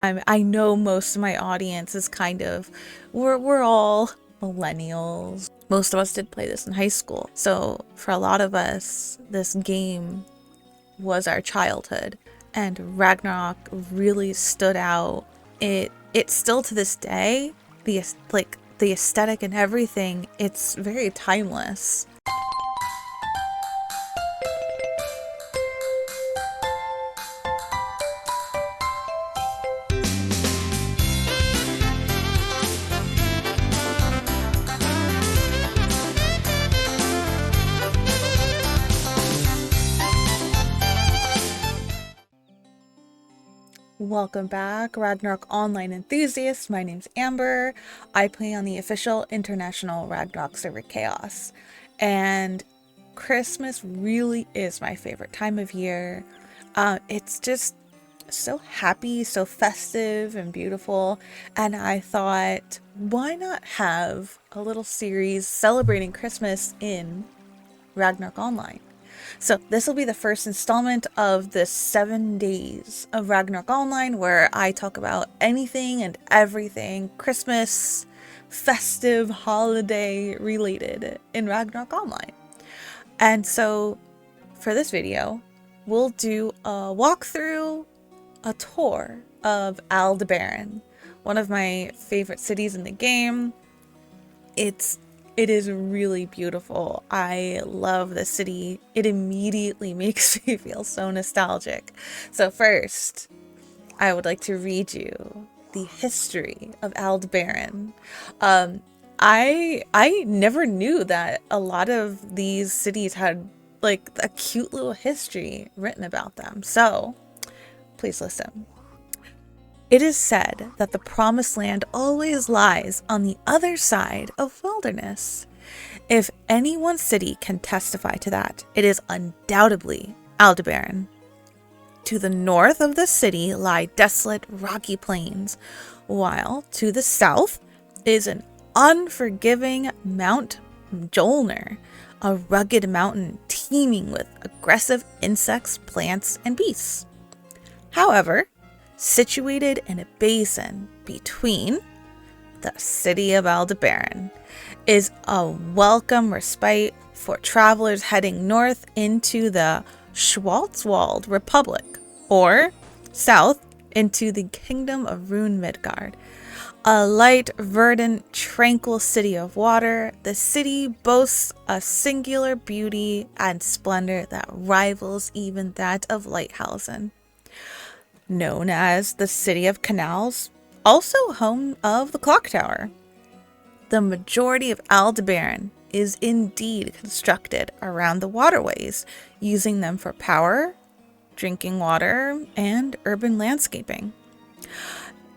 I know most of my audience is kind of, we're all millennials. Most of us did play this in high school. So for a lot of us, this game was our childhood, and Ragnarok really stood out. It's still to this day, the aesthetic and everything, it's very timeless. Welcome back, Ragnarok Online enthusiasts. My name's Amber. I play on the official international Ragnarok server Chaos. And Christmas really is my favorite time of year. It's just so happy, so festive and beautiful. And I thought, why not have a little series celebrating Christmas in Ragnarok Online? So this will be the first installment of the 7 days of Ragnarok Online, where I talk about anything and everything Christmas, festive, holiday related in Ragnarok Online. And so for this video, we'll do a walkthrough, a tour of Baran, one of my favorite cities in the game. It is really beautiful. I love the city. It immediately makes me feel so nostalgic. So first, I would like to read you the history of Baran. I never knew that a lot of these cities had like a cute little history written about them. So please listen. It is said that the promised land always lies on the other side of wilderness. If any one city can testify to that, it is undoubtedly Aldebaran. To the north of the city lie desolate rocky plains, while to the south is an unforgiving Mount Mjolnir, a rugged mountain teeming with aggressive insects, plants, and beasts. However, situated in a basin between the city of Aldebaran is a welcome respite for travelers heading north into the Schwarzwald Republic, or south into the Kingdom of Rune Midgard. A light, verdant, tranquil city of water, the city boasts a singular beauty and splendor that rivals even that of Lighthausen. Known as the City of Canals, also home of the Clock Tower. The majority of Aldebaran is indeed constructed around the waterways, using them for power, drinking water, and urban landscaping.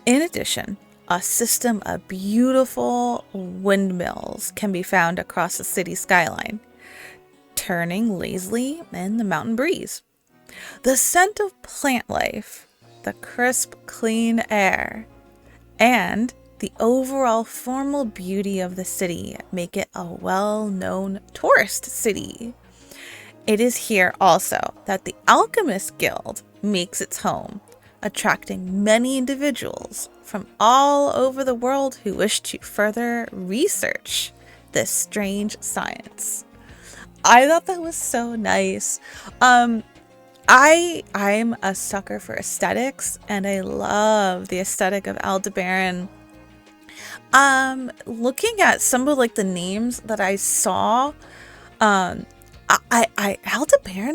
In addition, a system of beautiful windmills can be found across the city skyline, turning lazily in the mountain breeze. The scent of plant life, the crisp, clean air, and the overall formal beauty of the city make it a well-known tourist city. It is here also that the Alchemist Guild makes its home, attracting many individuals from all over the world who wish to further research this strange science. I thought that was so nice. I'm a sucker for aesthetics, and I love the aesthetic of Aldebaran. Looking at some of like the names that I saw, Aldebaran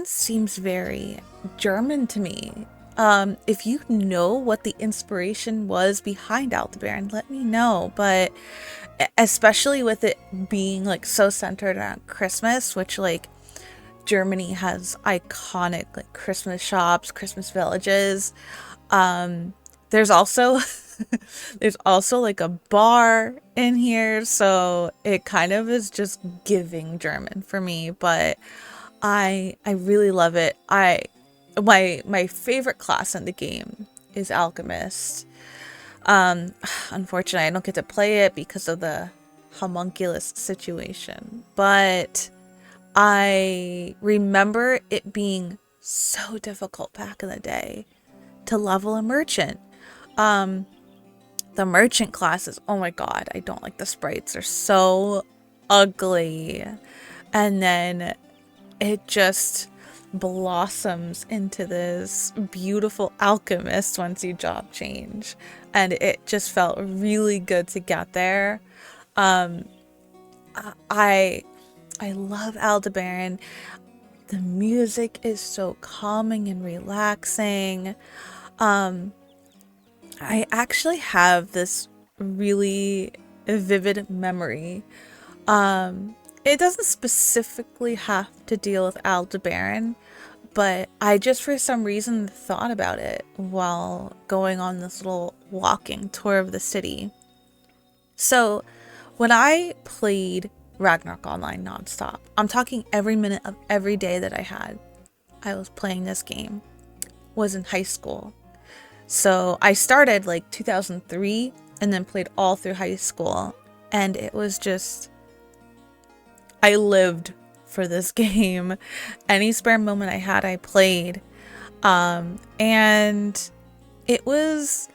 seems very German to me. If you know what the inspiration was behind Aldebaran, let me know. But especially with it being like so centered on Christmas, which like Germany has iconic like Christmas shops, Christmas villages. There's also there's also like a bar in here, so it kind of is just giving German for me, but I really love it. My favorite class in the game is Alchemist. Unfortunately, I don't get to play it because of the homunculus situation, but I remember it being so difficult back in the day to level a merchant. The merchant classes, oh my god, I don't like the sprites. They're so ugly. And then it just blossoms into this beautiful alchemist once you job change. And it just felt really good to get there. I I love Aldebaran. The music is so calming and relaxing. I actually have this really vivid memory. It doesn't specifically have to deal with Aldebaran, but I just for some reason thought about it while going on this little walking tour of the city. So, when I played Ragnarok Online nonstop, I'm talking every minute of every day that I was playing this game, was in high school. So I started like 2003 and then played all through high school. And it was just, I lived for this game. Any spare moment I had, I played. And it was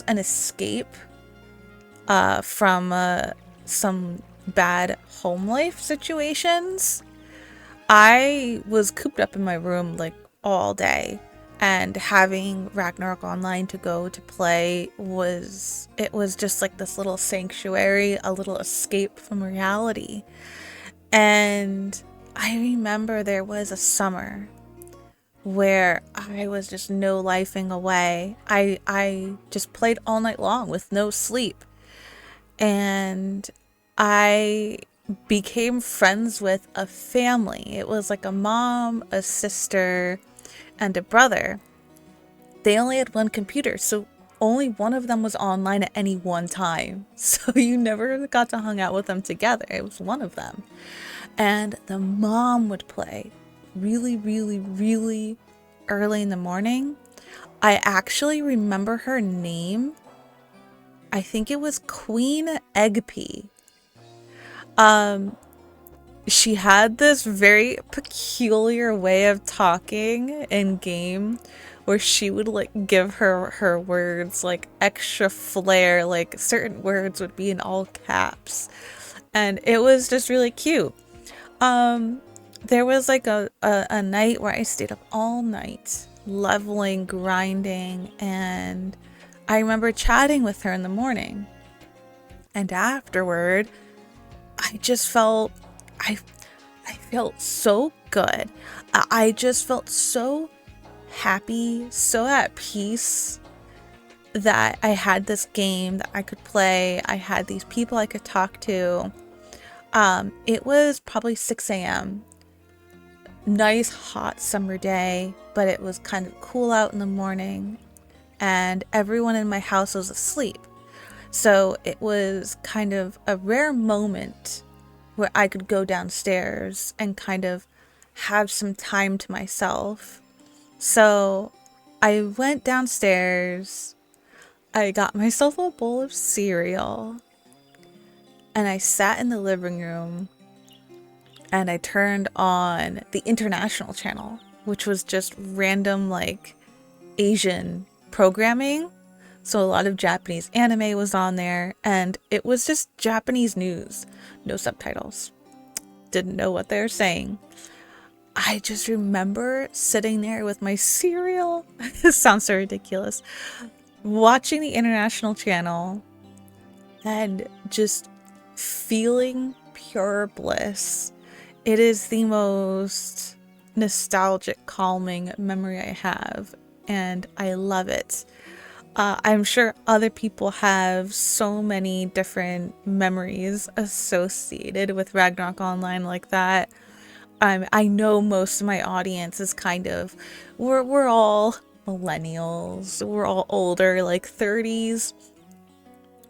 an escape from some bad home life situations. I was cooped up in my room like all day, and having Ragnarok Online to go to play was just like this little sanctuary, a little escape from reality. And I remember there was a summer where I was just no lifing away. I just played all night long with no sleep. And I became friends with a family. It was like a mom, a sister, and a brother. They only had one computer, so only one of them was online at any one time. So you never got to hang out with them together. It was one of them. And the mom would play really, really, really early in the morning. I actually remember her name. I think it was Queen Eggpea. She had this very peculiar way of talking in game where she would like give her words like extra flair, like certain words would be in all caps. And it was just really cute. There was like a night where I stayed up all night leveling, grinding, and I remember chatting with her in the morning. And afterward, I just felt I felt so good. I just felt so happy, so at peace that I had this game that I could play. I had these people I could talk to. It was probably 6 a.m. Nice hot summer day, but it was kind of cool out in the morning and everyone in my house was asleep. So it was kind of a rare moment where I could go downstairs and kind of have some time to myself. So I went downstairs, I got myself a bowl of cereal, and I sat in the living room and I turned on the international channel, which was just random like Asian programming. So a lot of Japanese anime was on there, and it was just Japanese news, no subtitles. Didn't know what they were saying. I just remember sitting there with my cereal. This sounds so ridiculous. Watching the international channel and just feeling pure bliss. It is the most nostalgic, calming memory I have, and I love it. I'm sure other people have so many different memories associated with Ragnarok Online like that. I know most of my audience is kind of, we're all millennials, we're all older, like 30s.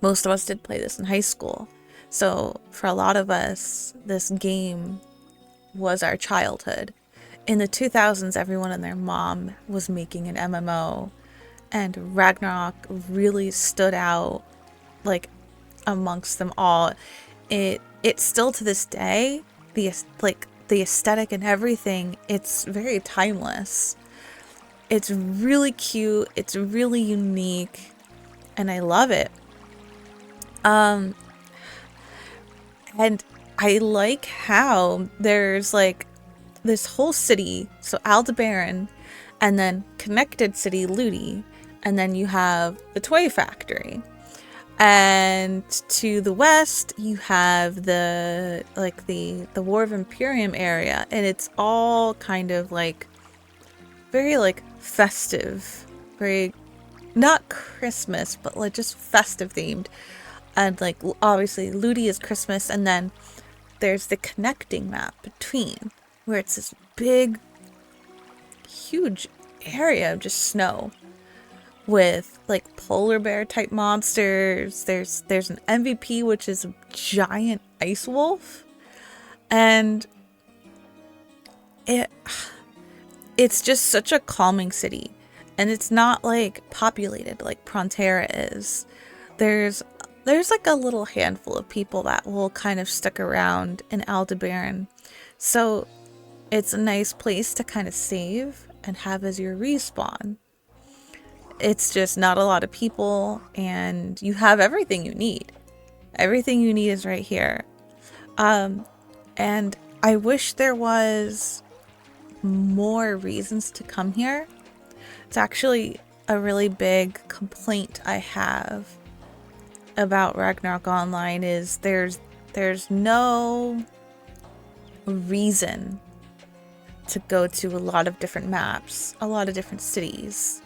Most of us did play this in high school. So for a lot of us, this game was our childhood. In the 2000s, everyone and their mom was making an MMO. And Ragnarok really stood out like amongst them all. It's still to this day, the aesthetic and everything, it's very timeless. It's really cute, it's really unique, and I love it. And I like how there's like this whole city, so Aldebaran, and then connected city Ludi, and then you have the toy factory. And to the west, you have the War of Imperium area, and it's all kind of like very like festive, very not Christmas, but like just festive themed. And like obviously Ludi is Christmas, and then there's the connecting map between where it's this big, huge area of just snow with like polar bear type monsters. There's an MVP, which is a giant ice wolf, and it's just such a calming city, and it's not like populated like Prontera is. There's like a little handful of people that will kind of stick around in Aldebaran, so it's a nice place to kind of save and have as your respawn. It's just not a lot of people, and you have everything you need. Everything you need is right here. And I wish there was more reasons to come here. It's actually a really big complaint I have about Ragnarok Online is there's no reason to go to a lot of different maps, a lot of different cities.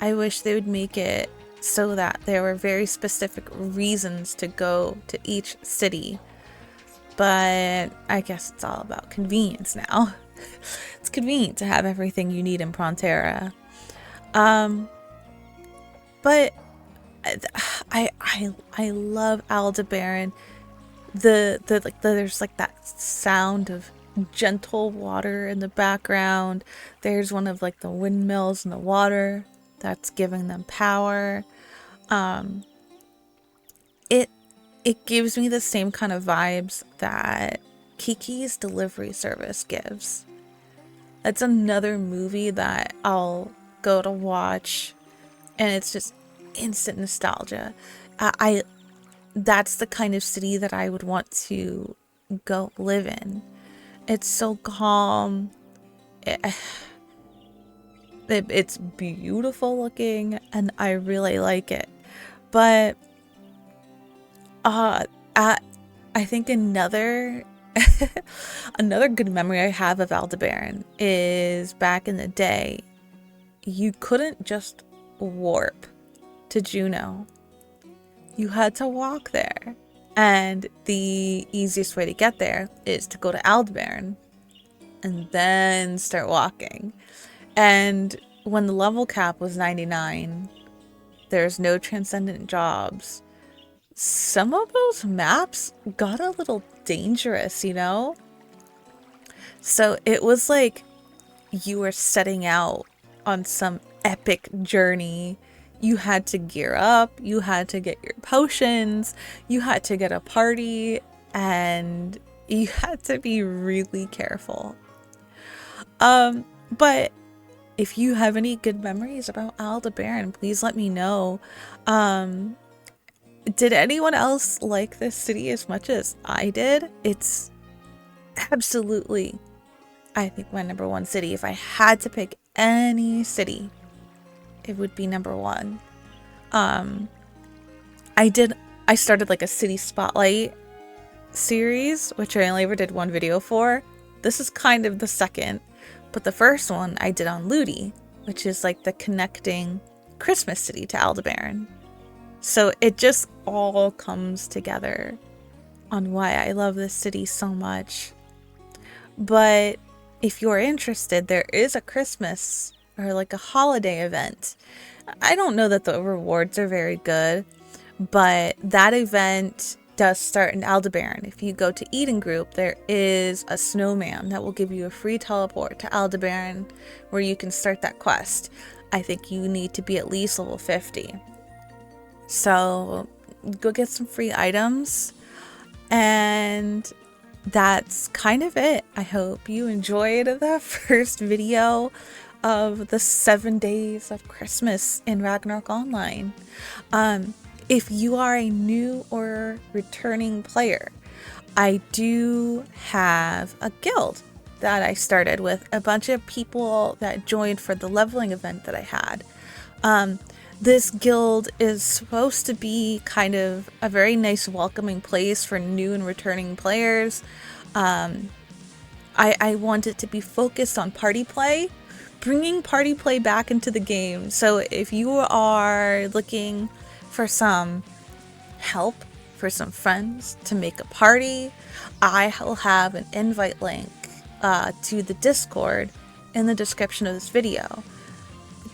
I wish they would make it so that there were very specific reasons to go to each city. But I guess it's all about convenience now. It's convenient to have everything you need in Prontera. But I love Aldebaran. There's like that sound of gentle water in the background. There's one of like the windmills in the water that's giving them power. It gives me the same kind of vibes that Kiki's Delivery Service gives. It's another movie that I'll go to watch, and it's just instant nostalgia. That's the kind of city that I would want to go live in. It's so calm. It's beautiful looking, and I really like it. But I think another good memory I have of Aldebaran is back in the day, you couldn't just warp to Juneau. You had to walk there. And the easiest way to get there is to go to Aldebaran and then start walking. And when the level cap was 99, there's no transcendent jobs. Some of those maps got a little dangerous, you know? So it was like you were setting out on some epic journey. You had to gear up, you had to get your potions, you had to get a party, and you had to be really careful. But if you have any good memories about Aldebaran, please let me know. Did anyone else like this city as much as I did? It's absolutely, I think, my number one city. If I had to pick any city, it would be number one. I started like a city spotlight series, which I only ever did one video for. This is kind of the second, but the first one I did on Ludi, which is like the connecting Christmas city to Aldebaran. So it just all comes together on why I love this city so much. But if you're interested, there is a Christmas or like a holiday event. I don't know that the rewards are very good, but that event does start in Aldebaran. If you go to Eden Group, there is a snowman that will give you a free teleport to Aldebaran where you can start that quest. I think you need to be at least level 50. So go get some free items, and that's kind of it. I hope you enjoyed the first video. of the 7 days of Christmas in Ragnarok Online. If you are a new or returning player, I do have a guild that I started with a bunch of people that joined for the leveling event that I had. This guild is supposed to be kind of a very nice welcoming place for new and returning players. I want it to be focused on party play, bringing party play back into the game. So if you are looking for some help, for some friends to make a party, I will have an invite link to the Discord in the description of this video.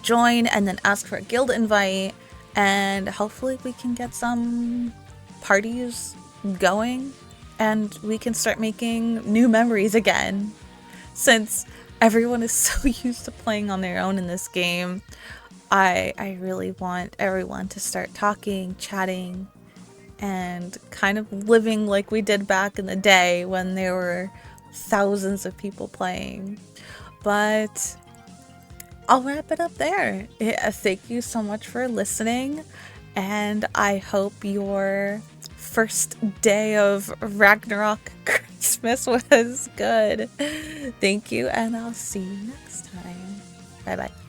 Join and then ask for a guild invite, and hopefully we can get some parties going and we can start making new memories again. Since everyone is so used to playing on their own in this game, I really want everyone to start talking, chatting, and kind of living like we did back in the day when there were thousands of people playing. But I'll wrap it up there. Thank you so much for listening, and I hope your first day of Ragnarok Christmas was good. Thank you, and I'll see you next time. Bye bye.